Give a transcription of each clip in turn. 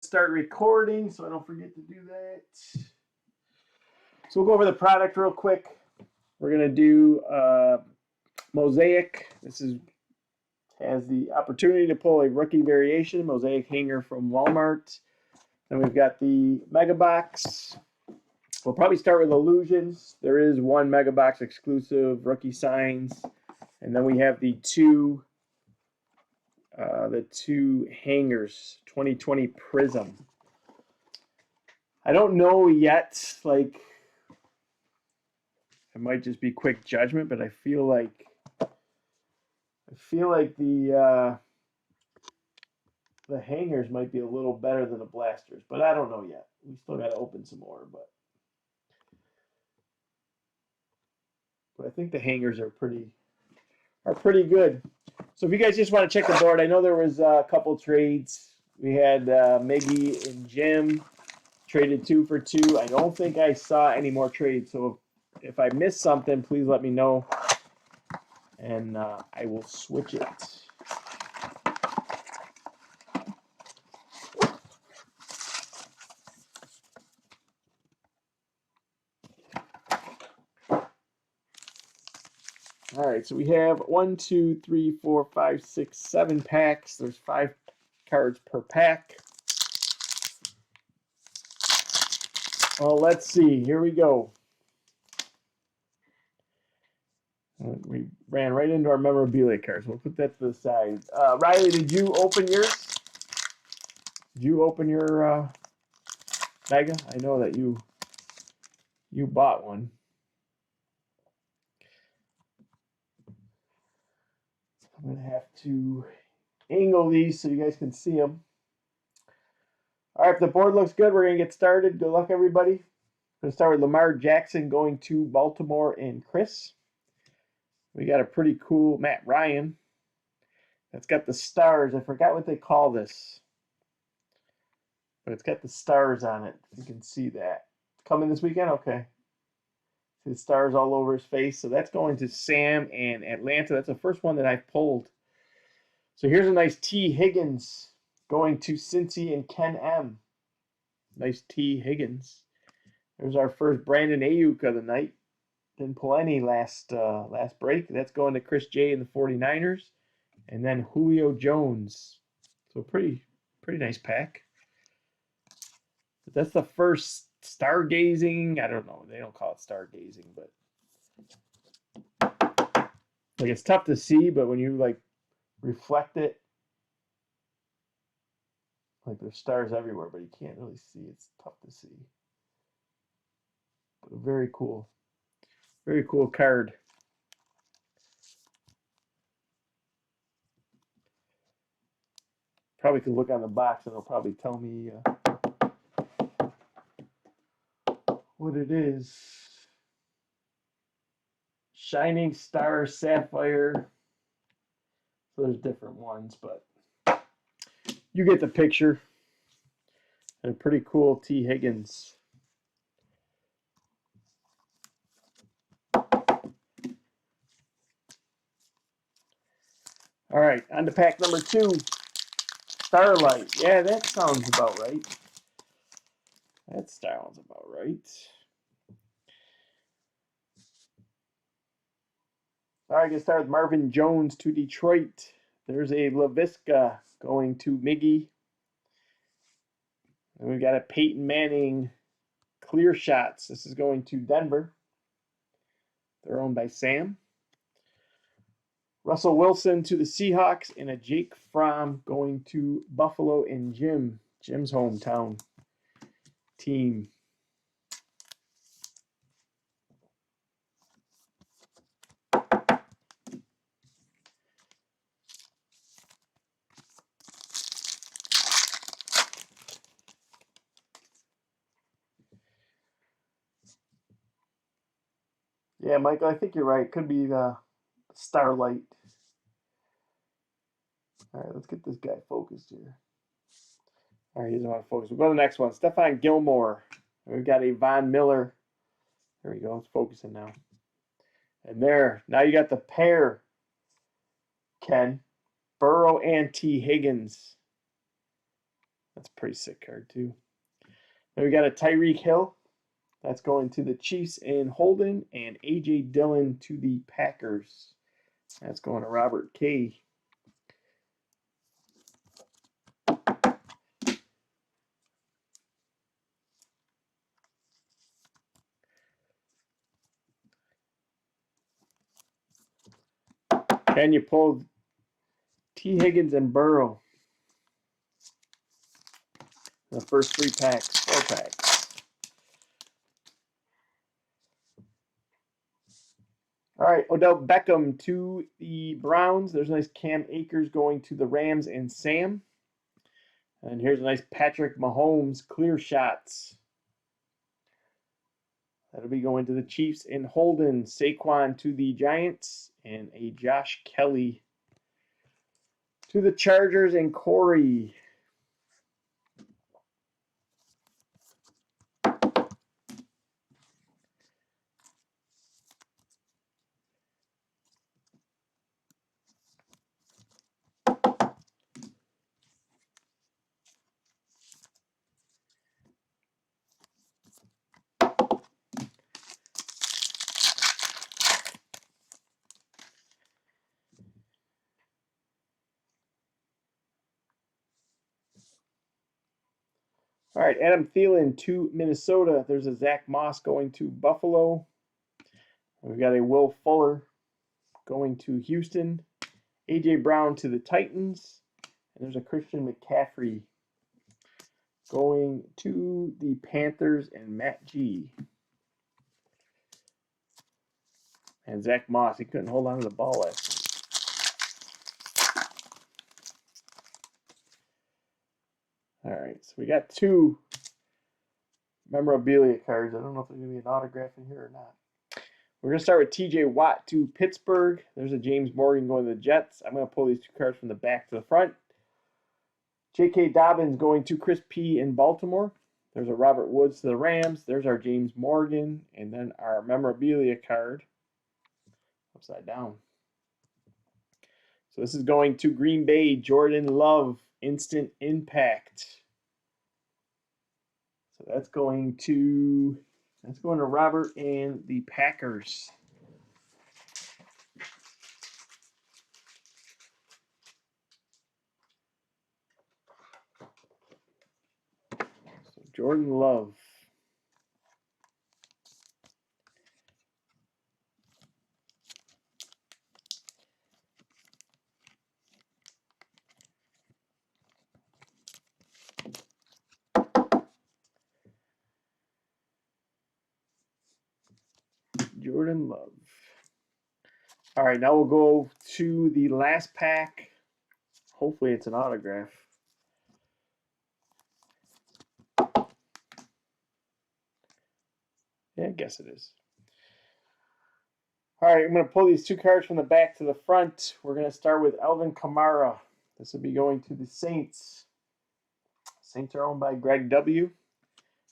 start recording so I don't forget to do that. So we'll go over the product real quick. We're going to do Mosaic. This has the opportunity to pull a rookie variation, Mosaic hanger from Walmart. Then we've got the Mega Box. We'll probably start with Illusions. There is one Mega Box exclusive rookie signs. And then we have the two hangers, 2020 Prizm. I don't know yet, like, it might just be quick judgment, but I feel like the hangers might be a little better than the blasters, but I don't know yet. We still got to open some more, but I think the hangers are pretty good. So if you guys just want to check the board, I know there was a couple trades. We had Miggy and Jim traded 2 for 2. I don't think I saw any more trades, so if I missed something, please let me know, and I will switch it. All right, so we have 1, 2, 3, 4, 5, 6, 7 packs. There's 5 cards per pack. Well, let's see. Here we go. We ran right into our memorabilia cards. We'll put that to the side. Riley, did you open yours? Did you open your Mega? I know that you bought one. I'm going to have to angle these so you guys can see them. All right, if the board looks good, we're going to get started. Good luck, everybody. We're going to start with Lamar Jackson going to Baltimore and Chris. We got a pretty cool Matt Ryan. That's got the stars. I forgot what they call this, but it's got the stars on it. You can see that. Coming this weekend? Okay. See the stars all over his face. So that's going to Sam and Atlanta. That's the first one that I've pulled. So here's a nice T. Higgins going to Cincy and Ken M. Nice T. Higgins. There's our first Brandon Ayuk of the night. Didn't pull any last break. That's going to Chris J. and the 49ers. And then Julio Jones. So pretty nice pack. But that's the first stargazing. I don't know. They don't call it stargazing, but like it's tough to see, but when you like reflect it, like there's stars everywhere, but you can't really see. It's tough to see. But very cool. Very cool card. Probably could look on the box and it'll probably tell me what it is. Shining Star Sapphire. So there's different ones, but you get the picture. And a pretty cool T. Higgins. All right, on to pack number 2. Starlight. Yeah, that sounds about right. That sounds about right. All right, get started with Marvin Jones to Detroit. There's a LaVisca going to Miggy. And we've got a Peyton Manning Clear Shots. This is going to Denver. They're owned by Sam. Russell Wilson to the Seahawks, and a Jake Fromm going to Buffalo and Jim's hometown team. Yeah, Michael, I think you're right. It could be the Starlight. All right, let's get this guy focused here. All right, he doesn't want to focus. We'll go to the next one. Stephon Gilmore. We've got a Von Miller. There we go. It's focusing now. And there, now you got the pair, Ken. Burrow and T. Higgins. That's a pretty sick card, too. Then we got a Tyreek Hill. That's going to the Chiefs and Holden, and A.J. Dillon to the Packers. That's going to Robert K. Can you pull T. Higgins and Burrow? The first 3 packs, 4 packs. All right, Odell Beckham to the Browns. There's a nice Cam Akers going to the Rams and Sam. And here's a nice Patrick Mahomes clear shots. That'll be going to the Chiefs and Holden. Saquon to the Giants. And a Josh Kelly to the Chargers and Corey. All right, Adam Thielen to Minnesota. There's a Zach Moss going to Buffalo. We've got a Will Fuller going to Houston. A.J. Brown to the Titans. And there's a Christian McCaffrey going to the Panthers and Matt G. And Zach Moss, he couldn't hold on to the ball last night. All right, so we got 2 memorabilia cards. I don't know if there's going to be an autograph in here or not. We're going to start with T.J. Watt to Pittsburgh. There's a James Morgan going to the Jets. I'm going to pull these 2 cards from the back to the front. J.K. Dobbins going to Chris P. in Baltimore. There's a Robert Woods to the Rams. There's our James Morgan. And then our memorabilia card. Upside down. So this is going to Green Bay, Jordan Love, Instant Impact. So that's going to Robert and the Packers. So Jordan Love. Jordan Love. All right, now we'll go to the last pack. Hopefully it's an autograph. Yeah, I guess it is. All right, I'm going to pull these 2 cards from the back to the front. We're going to start with Alvin Kamara. This will be going to the Saints. Saints are owned by Greg W.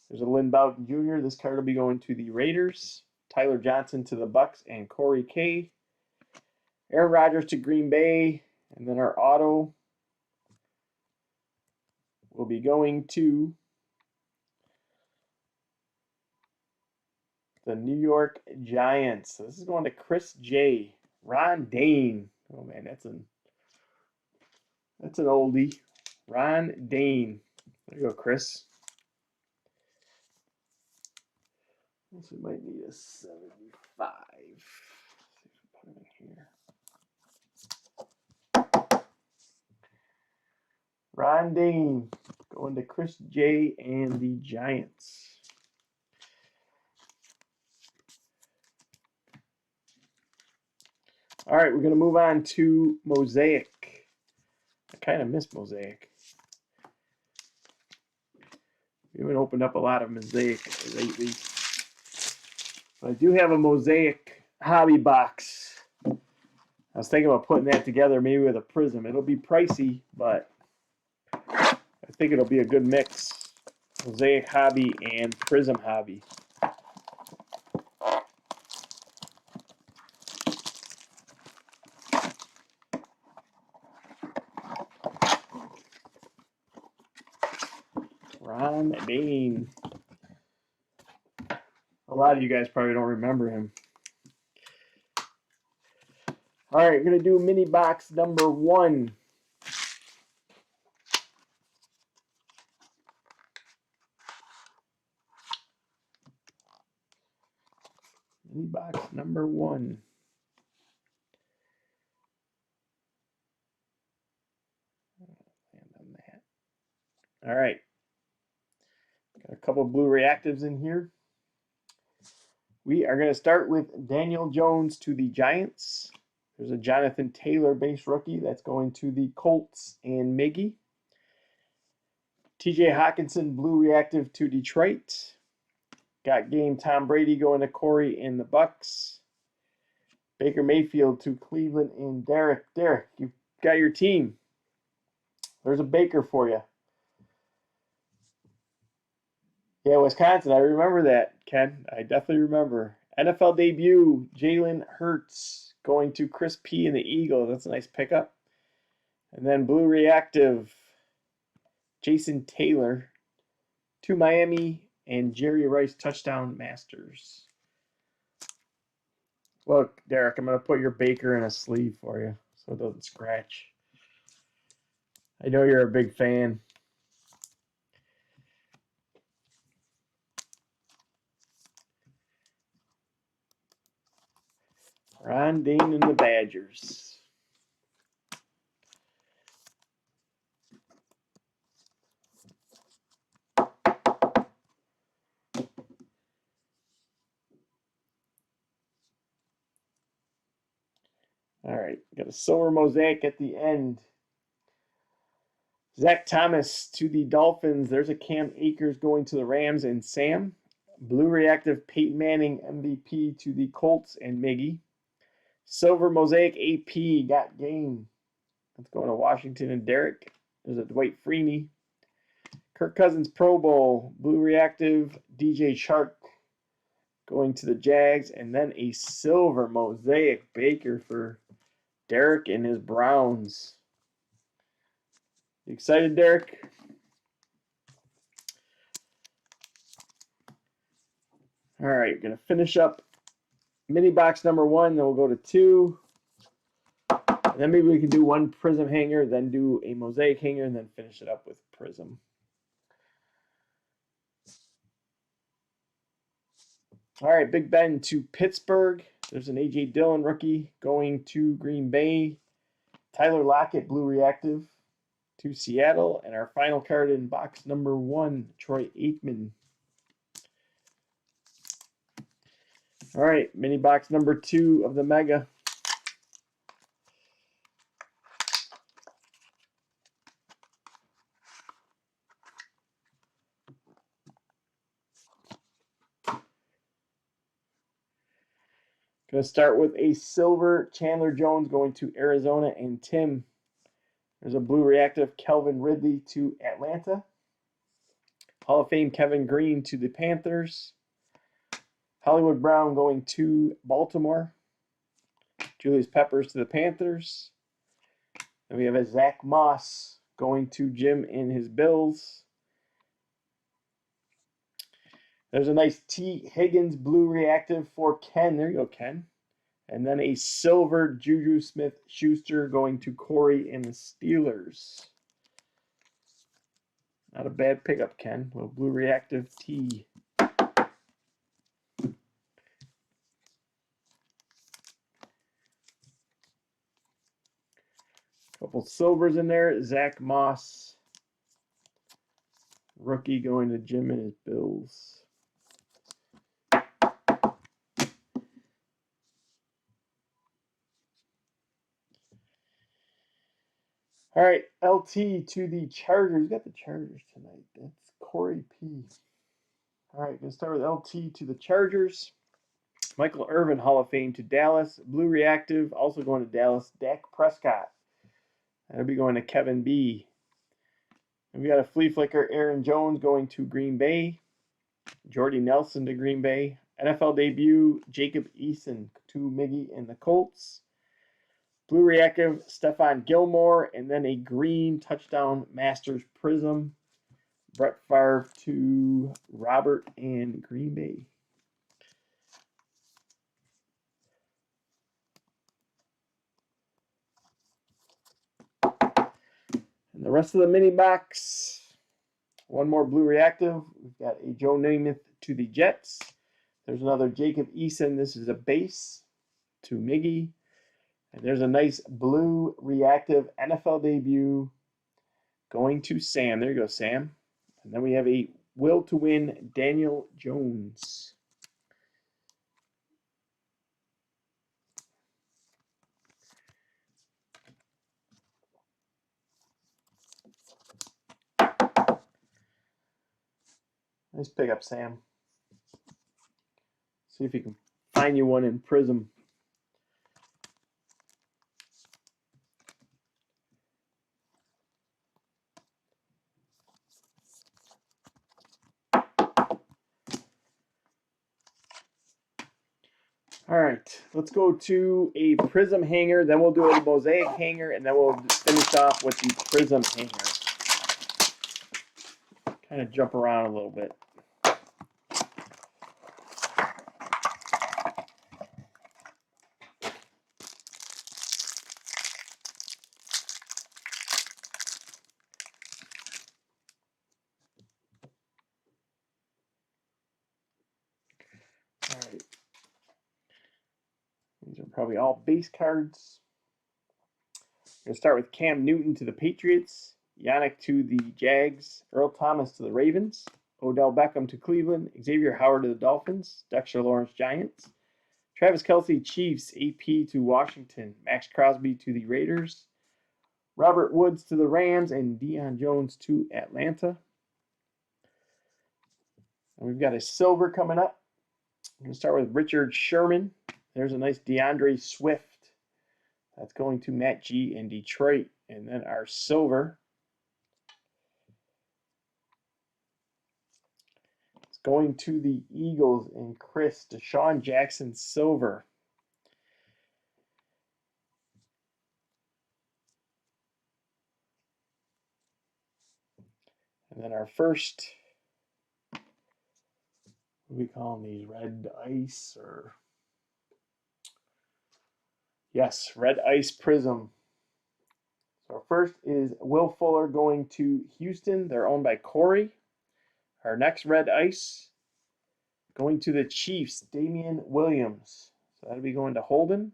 There's a Lynn Bowden Jr. This card will be going to the Raiders. Tyler Johnson to the Bucks and Corey K. Aaron Rodgers to Green Bay. And then our auto will be going to the New York Giants. So this is going to Chris J. Ron Dane. Oh man, that's an oldie. Ron Dane. There you go, Chris. So we might need a 75. Let's see if we put him in here. Ron Dane going to Chris J. and the Giants. All right, we're going to move on to Mosaic. I kind of miss Mosaic. We haven't opened up a lot of Mosaic lately. But I do have a Mosaic hobby box. I was thinking about putting that together maybe with a Prizm. It'll be pricey, but I think it'll be a good mix. Mosaic hobby and Prizm hobby. Ron Bain. A lot of you guys probably don't remember him. All right, we're going to do mini box number 1. Mini box number 1. All right. Got a couple blue reactives in here. We are going to start with Daniel Jones to the Giants. There's a Jonathan Taylor base rookie that's going to the Colts and Miggy. TJ Hawkinson blue reactive to Detroit. Got game Tom Brady going to Corey and the Bucks. Baker Mayfield to Cleveland and Derek. Derek, you've got your team. There's a Baker for you. Yeah, Wisconsin. I remember that, Ken. I definitely remember. NFL debut, Jalen Hurts going to Chris P. and the Eagles. That's a nice pickup. And then blue reactive, Jason Taylor to Miami and Jerry Rice touchdown Masters. Look, Derek, I'm going to put your Baker in a sleeve for you so it doesn't scratch. I know you're a big fan. Ron Dane and the Badgers. All right, got a silver mosaic at the end. Zach Thomas to the Dolphins. There's a Cam Akers going to the Rams and Sam. Blue reactive Peyton Manning MVP to the Colts and Miggy. Silver mosaic AP got game. That's going to Washington and Derek. There's a Dwight Freeney. Kirk Cousins Pro Bowl. Blue reactive DJ Chark going to the Jags. And then a silver mosaic Baker for Derek and his Browns. You excited, Derek? All right, going to finish up mini box number 1, then we'll go to 2. And then maybe we can do one Prizm hanger, then do a mosaic hanger, and then finish it up with Prizm. All right, Big Ben to Pittsburgh. There's an A.J. Dillon rookie going to Green Bay. Tyler Lockett, blue reactive to Seattle. And our final card in box number 1, Troy Aikman. All right, mini box number 2 of the Mega. Going to start with a silver Chandler Jones going to Arizona and Tim. There's a blue reactive Kelvin Ridley to Atlanta. Hall of Fame Kevin Green to the Panthers. Hollywood Brown going to Baltimore. Julius Peppers to the Panthers. And we have a Zach Moss going to Jim and his Bills. There's a nice T. Higgins blue reactive for Ken. There you go, Ken. And then a silver Juju Smith-Schuster going to Corey and the Steelers. Not a bad pickup, Ken. A little blue reactive T. Couple silvers in there. Zach Moss. Rookie going to Jim and his Bills. All right, LT to the Chargers. We got the Chargers tonight. That's Corey P. All right, going to start with LT to the Chargers. Michael Irvin, Hall of Fame to Dallas. Blue reactive, also going to Dallas. Dak Prescott. That'll be going to Kevin B. And we got a flea flicker, Aaron Jones going to Green Bay. Jordy Nelson to Green Bay. NFL debut, Jacob Eason to Miggy and the Colts. Blue reactive, Stephon Gilmore, and then a green touchdown Masters Prizm. Brett Favre to Robert and Green Bay. And the rest of the mini box, one more blue reactive. We've got a Joe Namath to the Jets. There's another Jacob Eason. This is a base to Miggy. And there's a nice blue reactive NFL debut going to Sam. There you go, Sam. And then we have a will to win Daniel Jones. Nice pickup, Sam. See if you can find you one in Prizm. All right, let's go to a Prizm hanger, then we'll do a Mosaic hanger, and then we'll finish off with the Prizm hanger. Kind of jump around a little bit. All right. These are probably all base cards. We're going to start with Cam Newton to the Patriots, Yannick to the Jags, Earl Thomas to the Ravens, Odell Beckham to Cleveland, Xavier Howard to the Dolphins, Dexter Lawrence Giants, Travis Kelce Chiefs, AP to Washington, Max Crosby to the Raiders, Robert Woods to the Rams, and Deion Jones to Atlanta. And we've got a silver coming up. We're going to start with Richard Sherman. There's a nice DeAndre Swift. That's going to Matt G in Detroit. And then our silver is going to the Eagles and Chris Deshaun Jackson silver. And then our first, what do we call these? Red ice or? Yes, red ice Prizm. So first is Will Fuller going to Houston. They're owned by Corey. Our next red ice going to the Chiefs, Damian Williams. So that'll be going to Holden.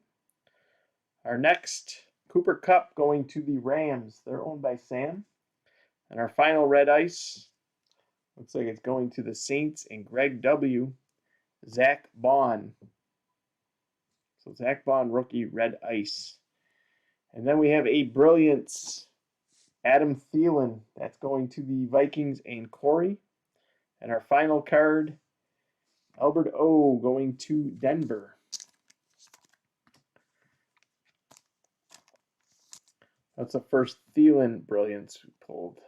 Our next Cooper Kupp going to the Rams. They're owned by Sam. And our final red ice looks like it's going to the Saints and Greg W. Zach Bond. So Zach Bond rookie red ice. And then we have a Brilliance Adam Thielen. That's going to the Vikings and Corey. And our final card, Albert O going to Denver. That's the first Thielen Brilliance we pulled.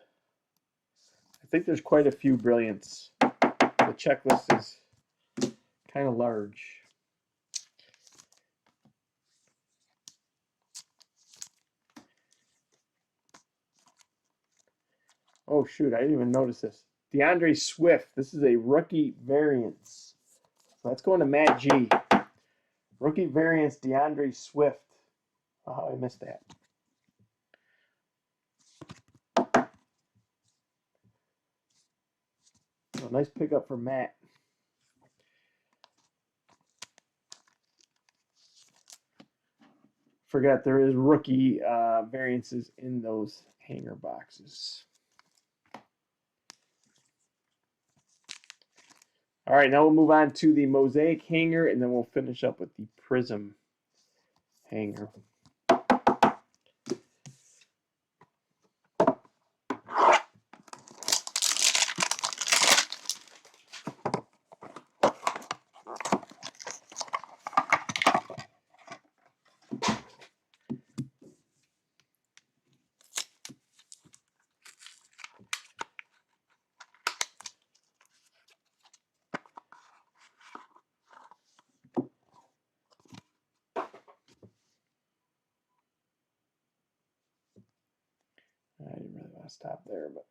I think there's quite a few Brilliants. The checklist is kind of large. Oh, shoot, I didn't even notice this. DeAndre Swift. This is a rookie variance. So that's going to Matt G. Rookie variance, DeAndre Swift. Oh, I missed that. So nice pickup for Matt. Forgot there is rookie variances in those hanger boxes. All right, now we'll move on to the Mosaic hanger, and then we'll finish up with the Prizm hanger. I didn't really want to stop there, but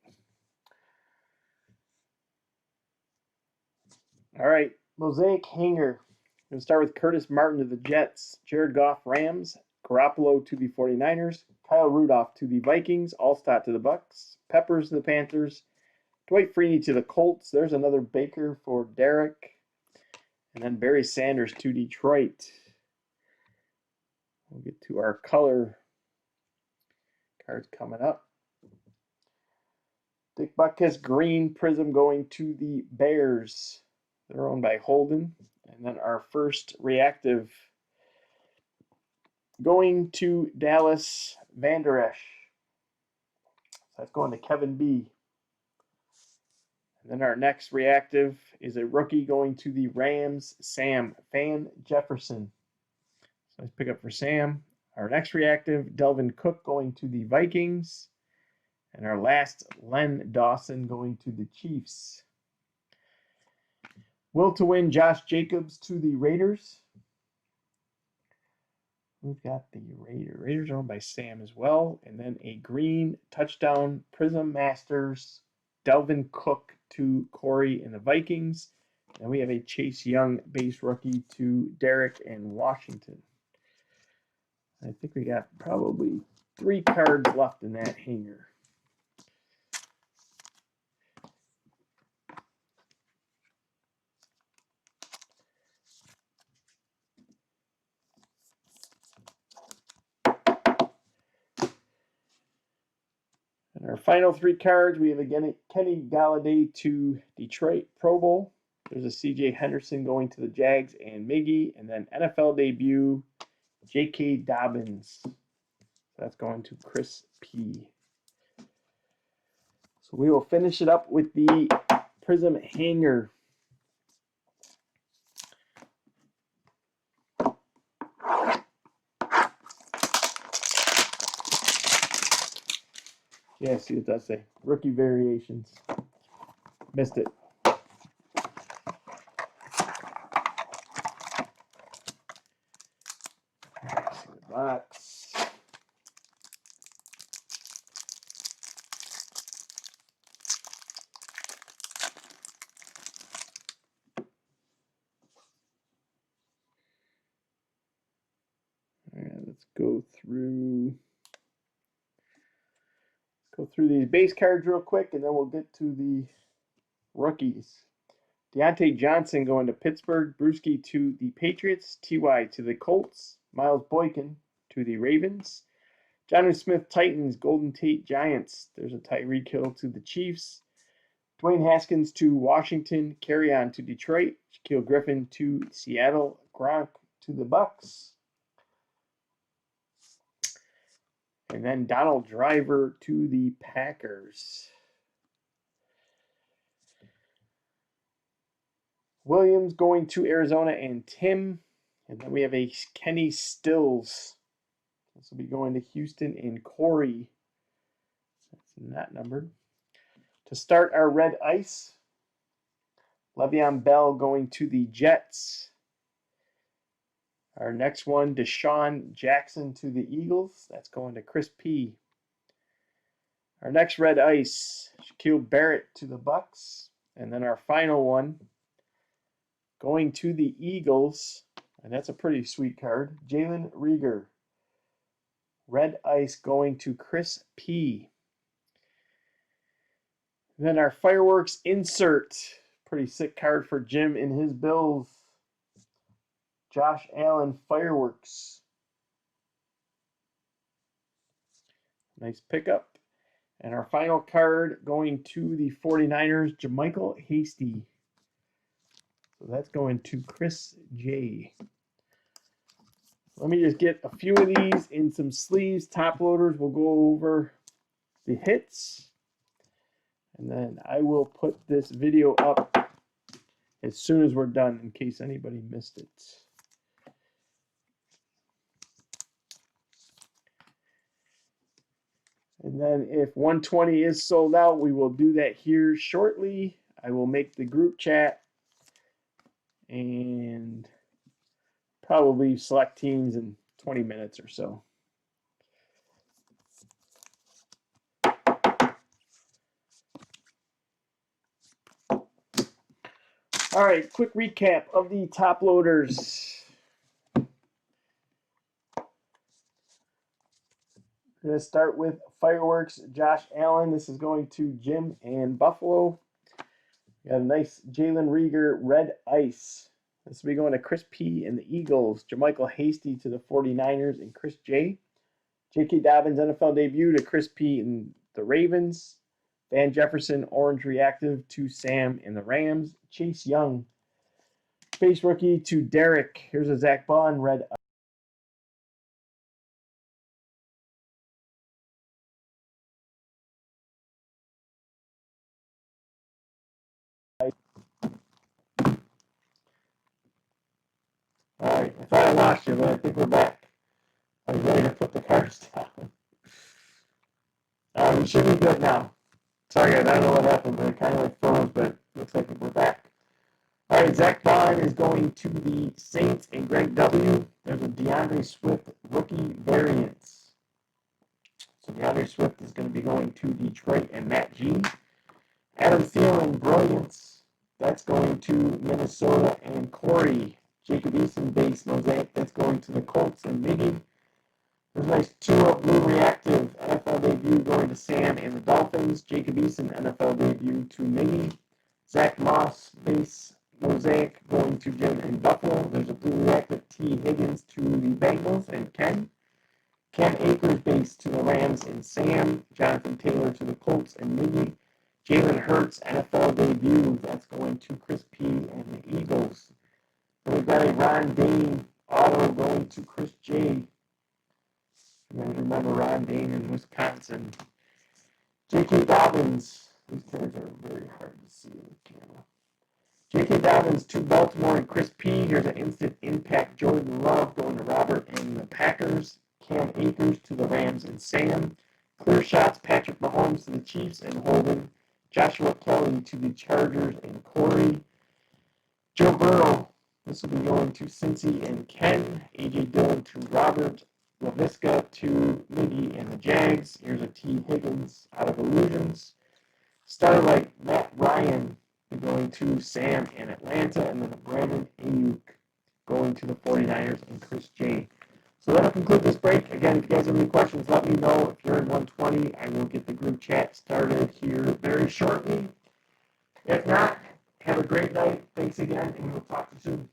All right, Mosaic hanger. We're going to start with Curtis Martin to the Jets, Jared Goff Rams, Garoppolo to the 49ers, Kyle Rudolph to the Vikings, Allstott to the Bucks, Peppers to the Panthers, Dwight Freeney to the Colts. There's another Baker for Derek. And then Barry Sanders to Detroit. We'll get to our color cards coming up. Dick Butkus green Prizm going to the Bears. They're owned by Holden. And then our first reactive going to Dallas, Van Der Esch. So that's going to Kevin B. And then our next reactive is a rookie going to the Rams, Sam Van Jefferson. So nice pickup for Sam. Our next reactive, Delvin Cook going to the Vikings. And our last, Len Dawson going to the Chiefs. Will to win, Josh Jacobs to the Raiders. We've got the Raiders. Raiders are owned by Sam as well. And then a green touchdown Prizm Masters, Delvin Cook to Corey and the Vikings. And we have a Chase Young base rookie to Derek and Washington. I think we got probably 3 cards left in that hanger. And our final 3 cards, we have again Kenny Galladay to Detroit Pro Bowl. There's a C.J. Henderson going to the Jags and Miggy. And then NFL debut, J.K. Dobbins. So that's going to Chris P. So we will finish it up with the Prizm hanger. Yeah, see what that say. Rookie variations. Missed it. See the box. All right, let's go through these base cards real quick, and then we'll get to the rookies. Deontay Johnson going to Pittsburgh, Brewski to the Patriots, T.Y. to the Colts, Miles Boykin to the Ravens, Jonnu Smith Titans, Golden Tate Giants. There's a Tyreek Hill to the Chiefs, Dwayne Haskins to Washington, Carry-On to Detroit, Shaquille Griffin to Seattle, Gronk to the Bucks. And then Donald Driver to the Packers. Williams going to Arizona and Tim. And then we have a Kenny Stills. This will be going to Houston and Corey. That's not numbered. To start our red ice, Le'Veon Bell going to the Jets. Our next one, Deshaun Jackson to the Eagles. That's going to Chris P. Our next red ice, Shaquille Barrett to the Bucks. And then our final one, going to the Eagles, and that's a pretty sweet card, Jalen Reagor. Red ice going to Chris P. And then our fireworks insert, pretty sick card for Jim in his Bills. Josh Allen fireworks. Nice pickup. And our final card going to the 49ers, JaMycal Hasty. So that's going to Chris J. Let me just get a few of these in some sleeves, top loaders. We'll go over the hits. And then I will put this video up as soon as we're done in case anybody missed it. And then if 120 is sold out, we will do that here shortly. I will make the group chat and probably select teams in 20 minutes or so. All right, quick recap of the top loaders. We're going to start with Fireworks, Josh Allen. This is going to Jim and Buffalo. We got a nice Jalen Rieger Red Ice. This will be going to Chris P. and the Eagles. Jermichael Hasty to the 49ers and Chris J. J.K. Dobbins NFL debut to Chris P. and the Ravens. Van Jefferson Orange Reactive to Sam and the Rams. Chase Young base rookie to Derek. Here's a Zach Bond Red Ice. All right, I thought I lost you, but I think we're back. I was ready to put the cards down. We should be good now. Sorry, guys, I don't know what happened, but it kind of like froze, but looks like we're back. All right, Zach Bond is going to the Saints and Greg W. There's a DeAndre Swift rookie variants. So DeAndre Swift is going to be going to Detroit and Matt G. Adam Thielen Brilliance. That's going to Minnesota and Corey. Jacob Eason base Mosaic. That's going to the Colts and Miggy. There's a nice Tua Blue Reactive NFL debut going to Sam and the Dolphins. Jacob Eason NFL debut to Miggy. Zach Moss base Mosaic going to Jim and Buffalo. There's a Blue Reactive T Higgins to the Bengals and Ken. Cam Akers base to the Rams and Sam. Jonathan Taylor to the Colts and Miggy. Jalen Hurts NFL debut. That's going to Chris P. and the Eagles. And we've got a Ron Dane auto going to Chris J. You guys remember Ron Dane in Wisconsin. J.K. Dobbins. These cards are very hard to see in the camera. J.K. Dobbins to Baltimore and Chris P. Here's an instant impact Jordan Love going to Robert and the Packers. Cam Akers to the Rams and Sam. Clear shots Patrick Mahomes to the Chiefs and Holden. Joshua Kelly to the Chargers and Corey. Joe Burrow. This will be going to Cincy and Ken. A.J. Dillon to Robert. LaVisca to Miggy and the Jags. Here's a T. Higgins out of Illusions. Starlight Matt Ryan going to Sam in Atlanta, and then a Brandon Ayuk going to the 49ers and Chris J. So that'll conclude this break. Again, if you guys have any questions, let me know. If you're in 120, I will get the group chat started here very shortly. If not, have a great night. Thanks again, and we'll talk to you soon.